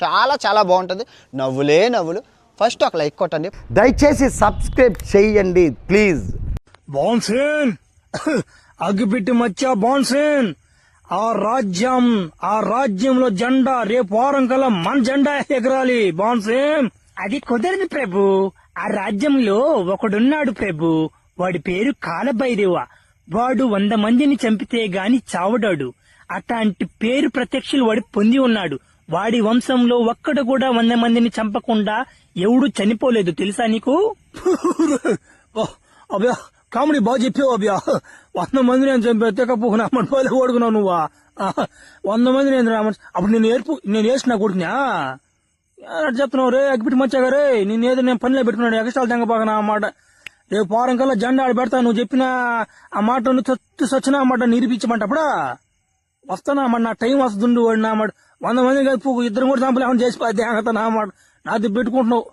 చాలా చాలా బాగుంటుంది. నవ్వులే నవ్వులు. ఫస్ట్ ఒక లైక్ కొట్టండి, దయచేసి సబ్స్క్రైబ్ చేయండి ప్లీజ్. బాన్సేన్ అగ్గిపెట్టి మచ్చా బాన్సేన్, ఆ రాజ్యంలో జెండా రేపు వారం కల్లా మన జెండా ఎగరాలి బాన్సేన్. అది కుదరదు ప్రభు. ఆ రాజ్యంలో ఒకడున్నాడు ప్రభు, వాడి పేరు కాలభైరవ. వాడు 100 మందిని చంపితే గాని చావడాడు. అట్లాంటి పేరు ప్రత్యక్షులు వాడి పొంది ఉన్నాడు. వాడి వంశంలో ఒక్కడు కూడా 100 మందిని చంపకుండా ఎవడు చనిపోలేదు, తెలుసా నీకు? అబ్యా కామెడీ బాగా చెప్పావు అబ్యా. 100 మంది నేను చంపేకపోకున్నా పోలే ఓడుకున్నావు నువ్వా. 100 మంది నేను అప్పుడు నేను వేసిన కొడుకున్నా చెప్తున్నావు రే అగ్గిపెట్టి మచ్చాగా రే. నేను పనిలో పెట్టుకున్నాడు ఎక్స్ట్రాలు తెంగపోకనా అన్నమాట. రేపు వారం కల్లా జెండా ఆడి పెడతా. నువ్వు చెప్పిన ఆ మాట సచ్చిన మాట నిరూపించమంట అప్పుడా వస్తానా అన్నమాట. నా టైం వస్తుంది వాడు నా మాట. 100 మంది కలిపి 2 కూడా చంపలేమని చేసి నా మాట నాది పెట్టుకుంటున్నావు.